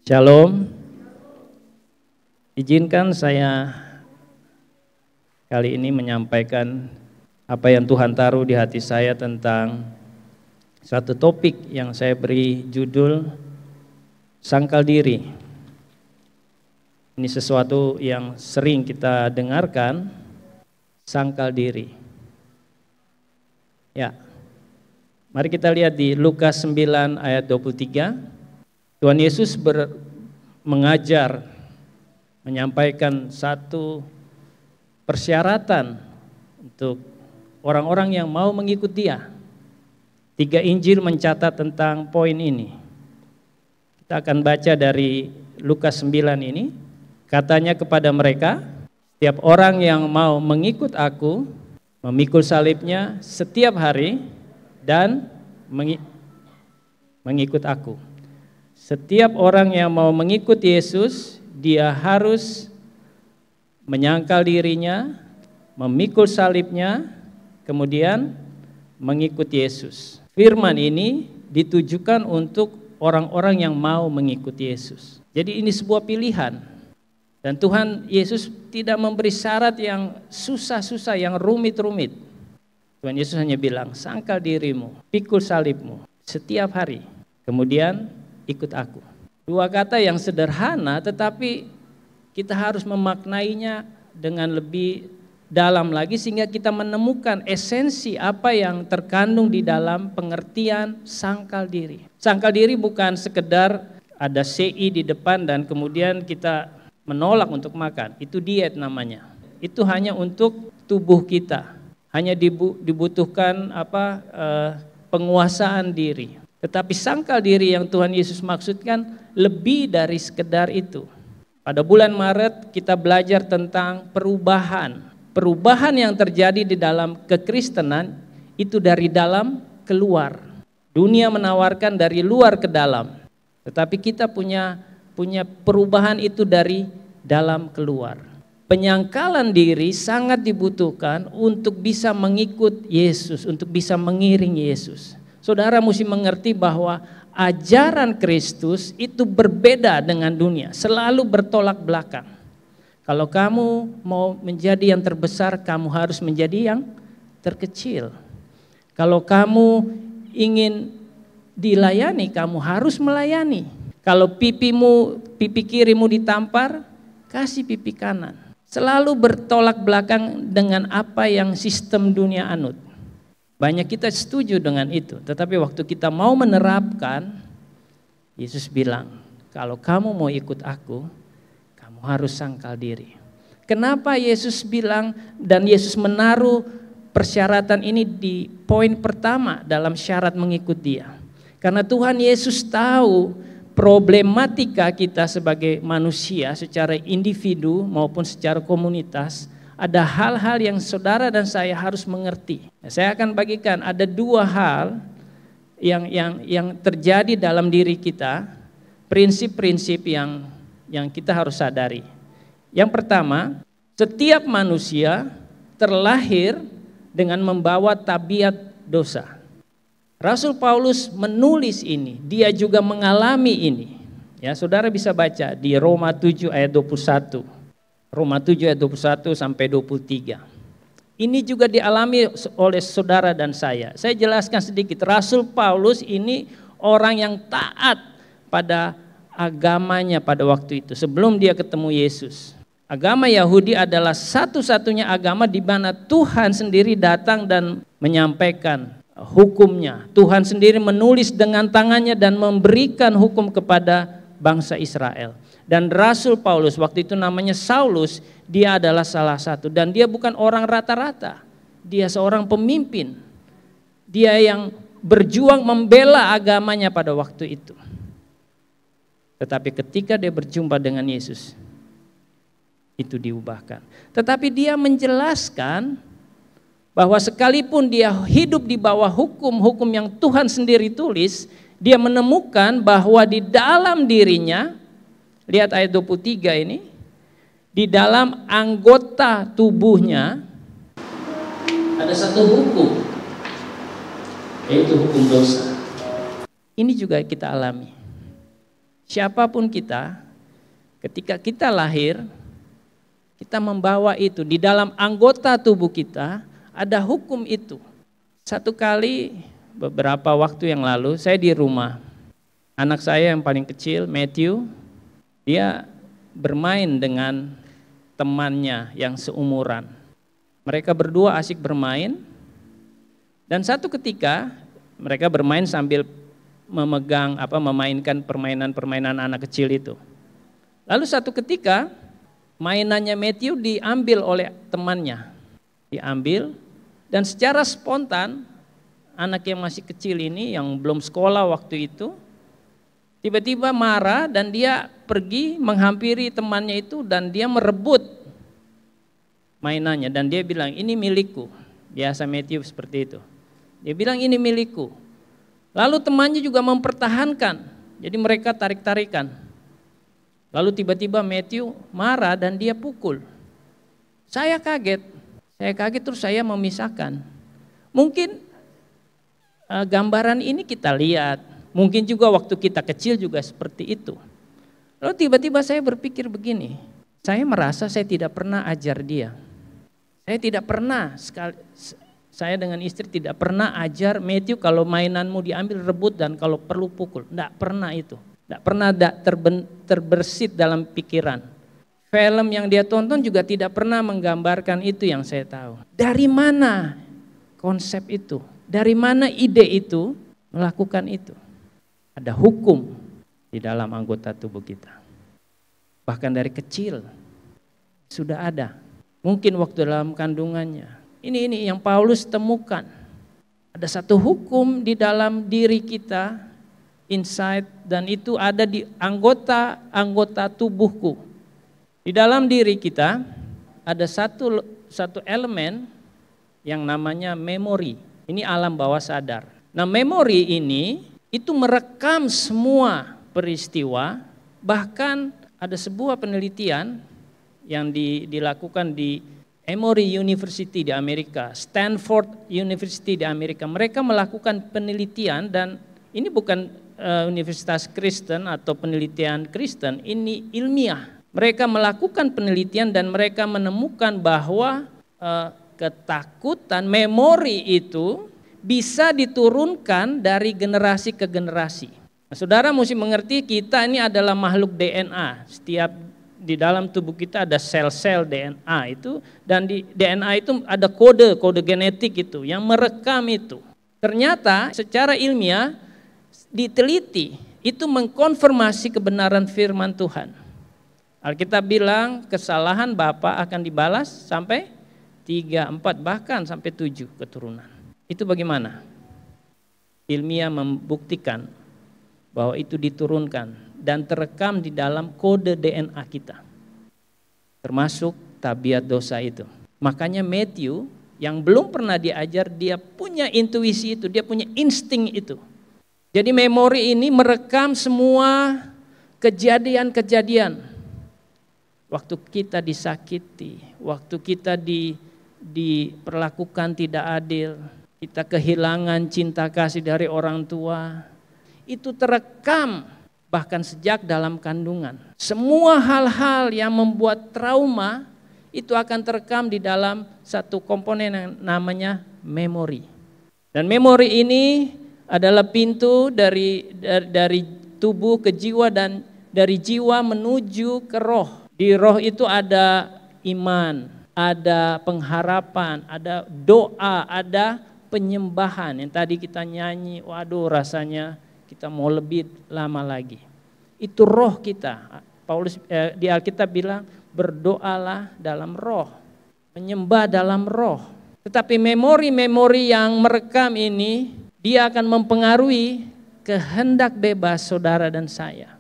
Shalom. Izinkan saya kali ini menyampaikan apa yang Tuhan taruh di hati saya tentang satu topik yang saya beri judul sangkal diri. Ini sesuatu yang sering kita dengarkan, sangkal diri. Ya. Mari kita lihat di Lukas 9 ayat 23. Tuhan Yesus mengajar, menyampaikan satu persyaratan untuk orang-orang yang mau mengikut Dia. 3 Injil mencatat tentang poin ini. Kita akan baca dari Lukas 9 ini. Katanya kepada mereka, setiap orang yang mau mengikut aku, memikul salibnya setiap hari dan mengikut aku. Setiap orang yang mau mengikut Yesus, dia harus menyangkal dirinya, memikul salibnya, kemudian mengikut Yesus. Firman ini ditujukan untuk orang-orang yang mau mengikut Yesus. Jadi ini sebuah pilihan. Dan Tuhan Yesus tidak memberi syarat yang susah-susah, yang rumit-rumit. Tuhan Yesus hanya bilang, sangkal dirimu, pikul salibmu setiap hari. Kemudian ikut aku. 2 kata yang sederhana tetapi kita harus memaknainya dengan lebih dalam lagi sehingga kita menemukan esensi apa yang terkandung di dalam pengertian sangkal diri. Sangkal diri bukan sekedar ada CI di depan dan kemudian kita menolak untuk makan. Itu diet namanya. Itu hanya untuk tubuh kita. Hanya dibutuhkan penguasaan diri. Tetapi sangkal diri yang Tuhan Yesus maksudkan lebih dari sekedar itu. Pada bulan Maret kita belajar tentang perubahan. Perubahan yang terjadi di dalam kekristenan itu dari dalam keluar. Dunia menawarkan dari luar ke dalam. Tetapi kita punya perubahan itu dari dalam keluar. Penyangkalan diri sangat dibutuhkan untuk bisa mengikut Yesus, untuk bisa mengiring Yesus. Saudara mesti mengerti bahwa ajaran Kristus itu berbeda dengan dunia, selalu bertolak belakang. Kalau kamu mau menjadi yang terbesar, kamu harus menjadi yang terkecil. Kalau kamu ingin dilayani, kamu harus melayani. Kalau pipi kirimu ditampar, kasih pipi kanan. Selalu bertolak belakang dengan apa yang sistem dunia anut. Banyak kita setuju dengan itu, tetapi waktu kita mau menerapkan, Yesus bilang, kalau kamu mau ikut aku, kamu harus sangkal diri. Kenapa Yesus bilang dan Yesus menaruh persyaratan ini di poin pertama dalam syarat mengikut Dia? Karena Tuhan Yesus tahu problematika kita sebagai manusia secara individu maupun secara komunitas. Ada hal-hal yang saudara dan saya harus mengerti. Saya akan bagikan ada 2 hal yang terjadi dalam diri kita, prinsip-prinsip yang kita harus sadari. Yang pertama, setiap manusia terlahir dengan membawa tabiat dosa. Rasul Paulus menulis ini, dia juga mengalami ini. Ya, saudara bisa baca di Roma 7 ayat 21. Roma 7 ayat 21 sampai 23. Ini juga dialami oleh saudara dan saya. Saya jelaskan sedikit. Rasul Paulus ini orang yang taat pada agamanya pada waktu itu sebelum dia ketemu Yesus. Agama Yahudi adalah satu-satunya agama di mana Tuhan sendiri datang dan menyampaikan hukumnya. Tuhan sendiri menulis dengan tangannya dan memberikan hukum kepada bangsa Israel. Dan Rasul Paulus, waktu itu namanya Saulus, dia adalah salah satu. Dan dia bukan orang rata-rata, dia seorang pemimpin. Dia yang berjuang membela agamanya pada waktu itu. Tetapi ketika dia berjumpa dengan Yesus, itu diubahkan. Tetapi dia menjelaskan bahwa sekalipun dia hidup di bawah hukum yang Tuhan sendiri tulis, dia menemukan bahwa di dalam dirinya, lihat ayat 23 ini, di dalam anggota tubuhnya ada satu hukum, yaitu hukum dosa. Ini juga kita alami. Siapapun kita, ketika kita lahir, kita membawa itu di dalam anggota tubuh kita, ada hukum itu. Satu kali beberapa waktu yang lalu saya di rumah, anak saya yang paling kecil, Matthew, dia bermain dengan temannya yang seumuran. Mereka berdua asik bermain, dan satu ketika mereka bermain sambil memainkan permainan-permainan anak kecil itu. Lalu satu ketika mainannya Matthew diambil oleh temannya, diambil, dan secara spontan anak yang masih kecil ini yang belum sekolah waktu itu tiba-tiba marah dan dia pergi menghampiri temannya itu dan dia merebut mainannya dan dia bilang, ini milikku. Biasa Matthew seperti itu. Dia bilang, ini milikku. Lalu temannya juga mempertahankan, jadi mereka tarik-tarikan. Lalu tiba-tiba Matthew marah dan dia pukul. Saya kaget terus saya memisahkan. Mungkin gambaran ini kita lihat, mungkin juga waktu kita kecil juga seperti itu. Lalu tiba-tiba saya berpikir begini, saya merasa saya tidak pernah ajar dia. Saya tidak pernah saya dengan istri tidak pernah ajar Matthew kalau mainanmu diambil rebut dan kalau perlu pukul. Tidak pernah itu. Tidak pernah terbersit dalam pikiran. Film yang dia tonton juga tidak pernah menggambarkan itu yang saya tahu. Dari mana konsep itu? Dari mana ide itu melakukan itu? Ada hukum di dalam anggota tubuh kita. Bahkan dari kecil sudah ada. Mungkin waktu dalam kandungannya. Ini yang Paulus temukan. Ada satu hukum di dalam diri kita, inside, dan itu ada di anggota tubuhku. Di dalam diri kita ada satu elemen yang namanya memori. Ini alam bawah sadar. Nah, memori ini itu merekam semua peristiwa, bahkan ada sebuah penelitian yang dilakukan di Emory University di Amerika, Stanford University di Amerika. Mereka melakukan penelitian dan ini bukan universitas Kristen atau penelitian Kristen, ini ilmiah. Mereka melakukan penelitian dan mereka menemukan bahwa ketakutan, memori itu bisa diturunkan dari generasi ke generasi. Nah, saudara mesti mengerti kita ini adalah makhluk DNA. Setiap di dalam tubuh kita ada sel-sel DNA itu, dan di DNA itu ada kode genetik itu yang merekam itu. Ternyata secara ilmiah diteliti itu mengkonfirmasi kebenaran firman Tuhan. Alkitab bilang kesalahan bapa akan dibalas sampai 3, 4 bahkan sampai 7 keturunan. Itu bagaimana? Ilmiah membuktikan bahwa itu diturunkan dan terekam di dalam kode DNA kita. Termasuk tabiat dosa itu. Makanya Matthew yang belum pernah diajar, dia punya intuisi itu, dia punya insting itu. Jadi memori ini merekam semua kejadian-kejadian. Waktu kita disakiti, waktu kita diperlakukan tidak adil, kita kehilangan cinta kasih dari orang tua, itu terekam bahkan sejak dalam kandungan. Semua hal-hal yang membuat trauma itu akan terekam di dalam satu komponen yang namanya memori. Dan memori ini adalah pintu dari tubuh ke jiwa dan dari jiwa menuju ke roh. Di roh itu ada iman, ada pengharapan, ada doa, ada penyembahan. Yang tadi kita nyanyi, waduh rasanya kita mau lebih lama lagi. Itu roh kita. Paulus di Alkitab bilang berdoalah dalam roh, menyembah dalam roh. Tetapi memori-memori yang merekam ini dia akan mempengaruhi kehendak bebas saudara dan saya.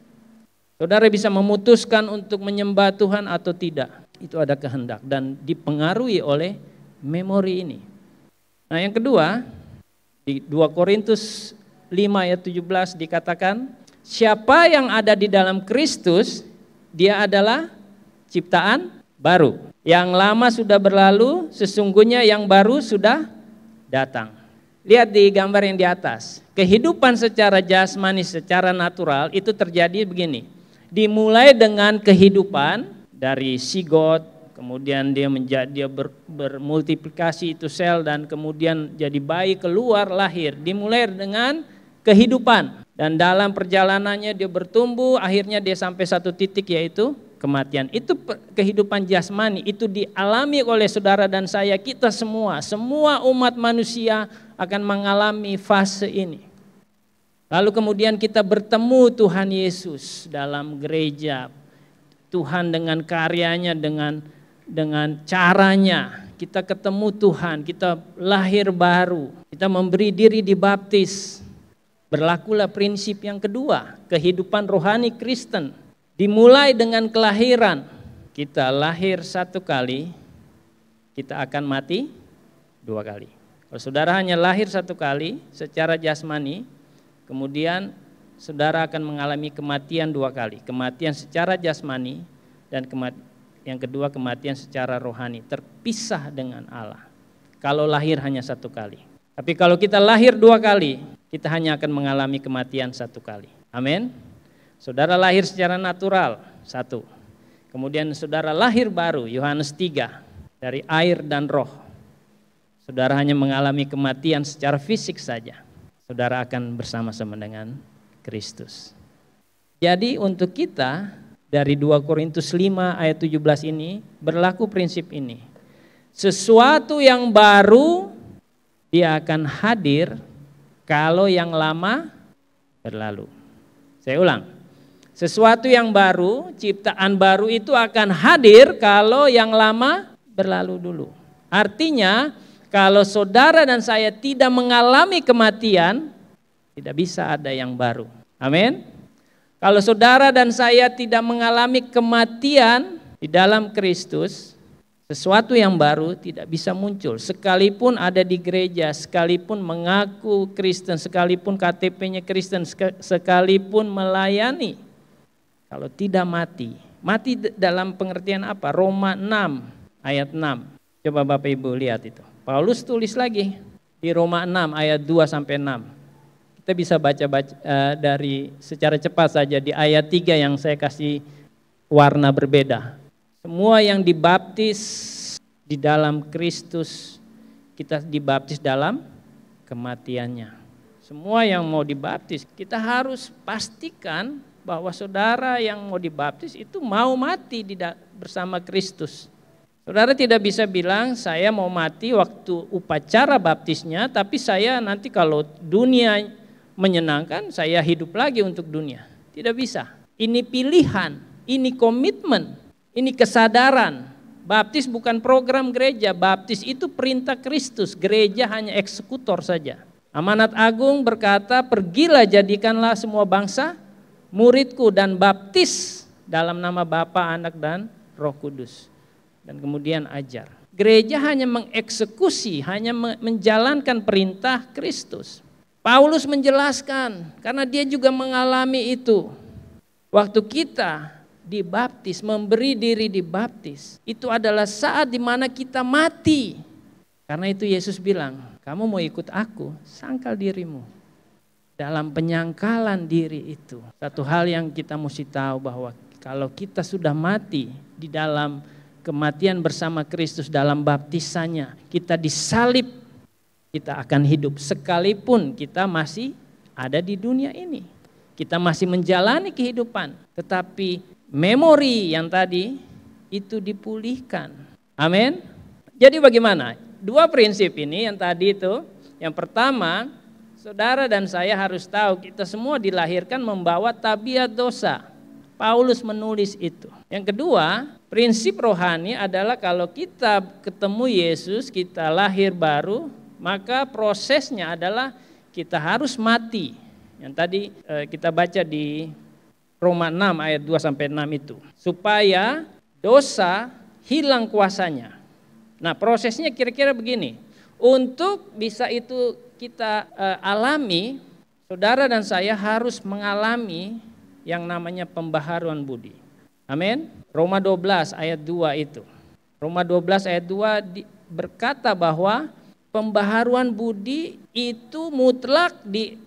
Saudara bisa memutuskan untuk menyembah Tuhan atau tidak. Itu ada kehendak dan dipengaruhi oleh memori ini. Nah, yang kedua di 2 Korintus 5 ayat 17 dikatakan, siapa yang ada di dalam Kristus, dia adalah ciptaan baru. Yang lama sudah berlalu, sesungguhnya yang baru sudah datang. Lihat di gambar yang di atas. Kehidupan secara jasmani, secara natural itu terjadi begini. Dimulai dengan kehidupan dari sigot, kemudian dia bermultiplikasi itu sel, dan kemudian jadi bayi, keluar, lahir. Dimulai dengan kehidupan, dan dalam perjalanannya dia bertumbuh, akhirnya dia sampai satu titik yaitu kematian. Itu kehidupan jasmani, itu dialami oleh saudara dan saya, kita semua umat manusia akan mengalami fase ini. Lalu kemudian kita bertemu Tuhan Yesus dalam gereja. Tuhan dengan karyanya, dengan caranya, kita ketemu Tuhan, kita lahir baru, kita memberi diri dibaptis. Berlakulah prinsip yang kedua, kehidupan rohani Kristen. Dimulai dengan kelahiran, kita lahir satu kali, kita akan mati dua kali. Kalau saudara hanya lahir satu kali secara jasmani, kemudian saudara akan mengalami kematian dua kali. Kematian secara jasmani dan yang kedua kematian secara rohani, terpisah dengan Allah. Kalau lahir hanya satu kali. Tapi kalau kita lahir dua kali, kita hanya akan mengalami kematian satu kali. Amin. Saudara lahir secara natural, satu. Kemudian saudara lahir baru, Yohanes 3, dari air dan roh. Saudara hanya mengalami kematian secara fisik saja. Saudara akan bersama-sama dengan Kristus. Jadi untuk kita, dari 2 Korintus 5 ayat 17 ini, berlaku prinsip ini. Sesuatu yang baru, dia akan hadir kalau yang lama berlalu. Saya ulang. Sesuatu yang baru, ciptaan baru itu akan hadir kalau yang lama berlalu dulu. Artinya, kalau saudara dan saya tidak mengalami kematian, tidak bisa ada yang baru. Amin. Kalau saudara dan saya tidak mengalami kematian di dalam Kristus, sesuatu yang baru tidak bisa muncul. Sekalipun ada di gereja, sekalipun mengaku Kristen, sekalipun KTP-nya Kristen, sekalipun melayani, kalau tidak mati dalam pengertian apa? Roma 6 ayat 6. Coba Bapak Ibu lihat itu. Paulus tulis lagi di Roma 6 ayat 2 sampai 6. Kita bisa baca dari secara cepat saja di ayat 3 yang saya kasih warna berbeda. Semua yang dibaptis di dalam Kristus, kita dibaptis dalam kematiannya. Semua yang mau dibaptis, kita harus pastikan bahwa saudara yang mau dibaptis itu mau mati bersama Kristus. Saudara tidak bisa bilang saya mau mati waktu upacara baptisnya, tapi saya nanti kalau dunia menyenangkan, saya hidup lagi untuk dunia. Tidak bisa. Ini pilihan, ini komitmen, ini kesadaran. Baptis bukan program gereja, baptis itu perintah Kristus, gereja hanya eksekutor saja. Amanat Agung berkata, pergilah jadikanlah semua bangsa muridku dan baptis dalam nama Bapa, Anak dan Roh Kudus. Dan kemudian ajar. Gereja hanya mengeksekusi, hanya menjalankan perintah Kristus. Paulus menjelaskan karena dia juga mengalami itu. Waktu kita dibaptis, memberi diri dibaptis, itu adalah saat dimana kita mati. Karena itu Yesus bilang, kamu mau ikut aku, sangkal dirimu. Dalam penyangkalan diri itu, satu hal yang kita mesti tahu bahwa kalau kita sudah mati di dalam kematian bersama Kristus dalam baptisannya, kita disalib, kita akan hidup sekalipun kita masih ada di dunia ini. Kita masih menjalani kehidupan, tetapi memori yang tadi itu dipulihkan. Amin. Jadi bagaimana? Dua prinsip ini yang tadi itu, yang pertama, saudara dan saya harus tahu kita semua dilahirkan membawa tabiat dosa. Paulus menulis itu. Yang kedua, prinsip rohani adalah kalau kita ketemu Yesus, kita lahir baru, maka prosesnya adalah kita harus mati. Yang tadi kita baca di Roma 6 ayat 2 sampai 6 itu. Supaya dosa hilang kuasanya. Nah, prosesnya kira-kira begini. Untuk bisa itu kita alami, saudara dan saya harus mengalami yang namanya pembaharuan budi. Amin. Roma 12 ayat 2 itu. Roma 12 ayat 2 berkata bahwa Pembaharuan budi itu mutlak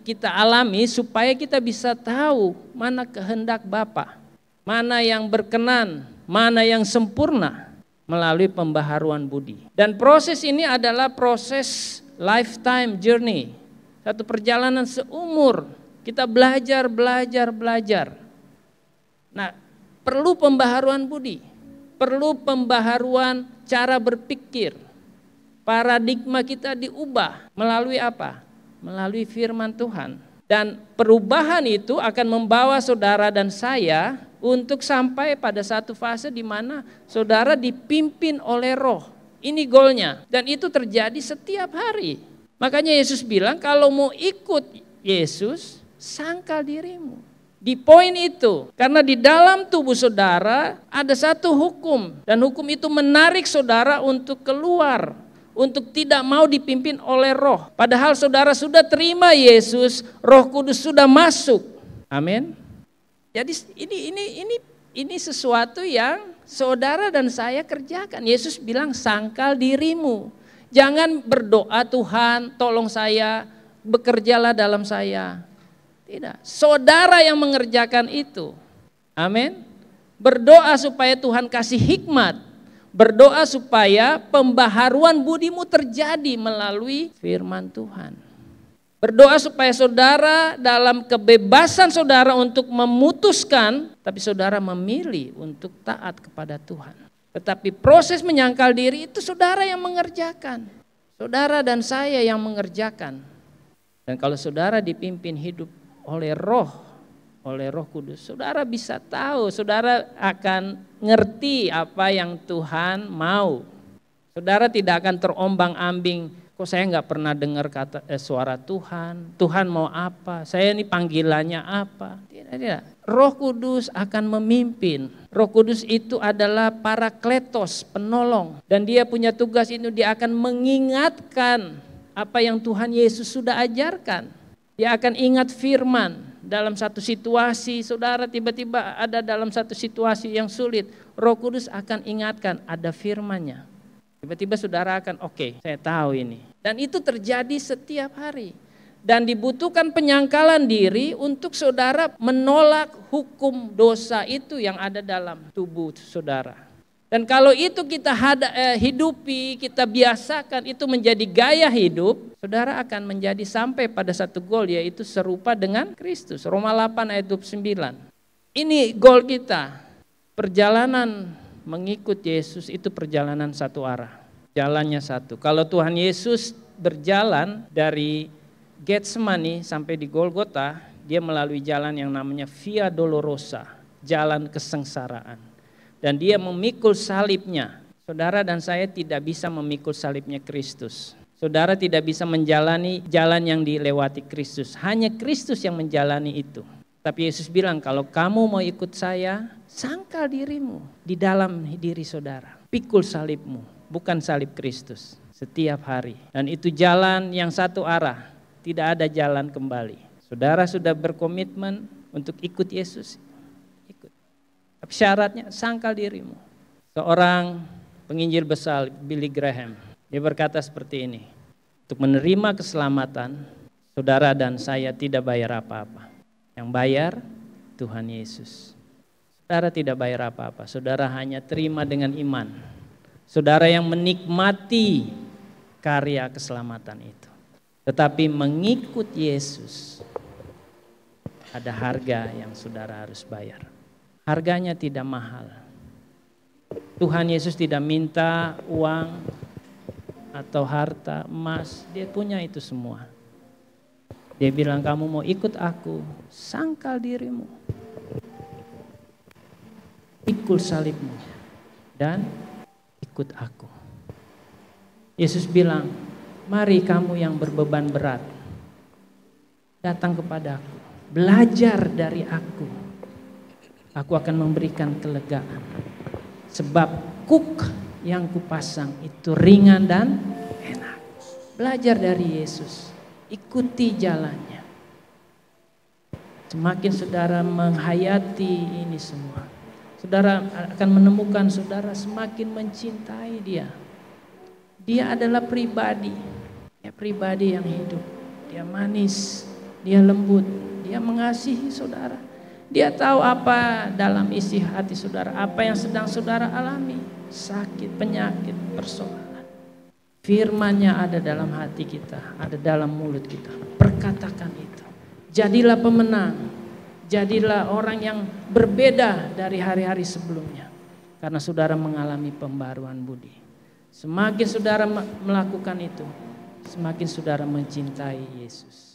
kita alami supaya kita bisa tahu mana kehendak Bapa, mana yang berkenan, mana yang sempurna melalui pembaharuan budi. Dan proses ini adalah proses lifetime journey, satu perjalanan seumur. Kita belajar. Nah, perlu pembaharuan budi, perlu pembaharuan cara berpikir. Paradigma kita diubah melalui apa? Melalui firman Tuhan. Dan perubahan itu akan membawa saudara dan saya untuk sampai pada satu fase di mana saudara dipimpin oleh Roh. Ini goalnya. Dan itu terjadi setiap hari. Makanya Yesus bilang kalau mau ikut Yesus, sangkal dirimu. Di poin itu, karena di dalam tubuh saudara ada satu hukum. Dan hukum itu menarik saudara untuk keluar, untuk tidak mau dipimpin oleh Roh. Padahal saudara sudah terima Yesus, Roh Kudus sudah masuk. Amin. Jadi ini sesuatu yang saudara dan saya kerjakan. Yesus bilang sangkal dirimu. Jangan berdoa, Tuhan tolong saya, bekerjalah dalam saya. Tidak, saudara yang mengerjakan itu. Amin. Berdoa supaya Tuhan kasih hikmat. Berdoa supaya pembaharuan budimu terjadi melalui firman Tuhan. Berdoa supaya saudara dalam kebebasan saudara untuk memutuskan, tapi saudara memilih untuk taat kepada Tuhan. Tetapi proses menyangkal diri itu saudara yang mengerjakan. Saudara dan saya yang mengerjakan. Dan kalau saudara dipimpin hidup oleh Roh Kudus, saudara bisa tahu, saudara akan ngerti apa yang Tuhan mau. Saudara tidak akan terombang-ambing, kok saya nggak pernah dengar suara Tuhan mau apa, saya ini panggilannya apa. Tidak. Roh Kudus akan memimpin. Roh Kudus itu adalah parakletos, penolong. Dan dia punya tugas itu, dia akan mengingatkan apa yang Tuhan Yesus sudah ajarkan. Dia akan ingat firman dalam satu situasi, saudara tiba-tiba ada dalam satu situasi yang sulit. Roh Kudus akan ingatkan, ada firman-Nya. Tiba-tiba saudara akan, oke, saya tahu ini. Dan itu terjadi setiap hari. Dan dibutuhkan penyangkalan diri untuk saudara menolak hukum dosa itu yang ada dalam tubuh saudara. Dan kalau itu kita hidupi, kita biasakan itu menjadi gaya hidup, saudara akan menjadi sampai pada satu goal, yaitu serupa dengan Kristus. Roma 8 ayat 29. Ini goal kita. Perjalanan mengikut Yesus itu perjalanan satu arah. Jalannya satu. Kalau Tuhan Yesus berjalan dari Getsemani sampai di Golgota, dia melalui jalan yang namanya Via Dolorosa, jalan kesengsaraan. Dan dia memikul salibnya. Saudara dan saya tidak bisa memikul salibnya Kristus. Saudara tidak bisa menjalani jalan yang dilewati Kristus. Hanya Kristus yang menjalani itu. Tapi Yesus bilang, kalau kamu mau ikut saya, sangkal dirimu di dalam diri saudara. Pikul salibmu, bukan salib Kristus. Setiap hari. Dan itu jalan yang satu arah. Tidak ada jalan kembali. Saudara sudah berkomitmen untuk ikut Yesus. Tapi syaratnya sangkal dirimu. Seorang penginjil besar, Billy Graham, dia berkata seperti ini. Untuk menerima keselamatan, saudara dan saya tidak bayar apa-apa. Yang bayar Tuhan Yesus. Saudara tidak bayar apa-apa. Saudara hanya terima dengan iman. Saudara yang menikmati karya keselamatan itu. Tetapi mengikut Yesus, ada harga yang saudara harus bayar. Harganya tidak mahal. Tuhan Yesus tidak minta uang atau harta, emas. Dia punya itu semua. Dia bilang, kamu mau ikut aku, sangkal dirimu. Pikul salibmu dan ikut aku. Yesus bilang, mari kamu yang berbeban berat, datang kepadaku, belajar dari aku. Aku akan memberikan kelegaan. Sebab kuk yang kupasang itu ringan dan enak. Belajar dari Yesus. Ikuti jalannya. Semakin saudara menghayati ini semua, saudara akan menemukan saudara semakin mencintai dia. Dia adalah pribadi. Dia pribadi yang hidup, dia manis, dia lembut, dia mengasihi saudara. Dia tahu apa dalam isi hati saudara, apa yang sedang saudara alami, sakit, penyakit, persoalan. Firman-Nya ada dalam hati kita, ada dalam mulut kita. Perkatakan itu. Jadilah pemenang, jadilah orang yang berbeda dari hari-hari sebelumnya. Karena saudara mengalami pembaruan budi. Semakin saudara melakukan itu, semakin saudara mencintai Yesus.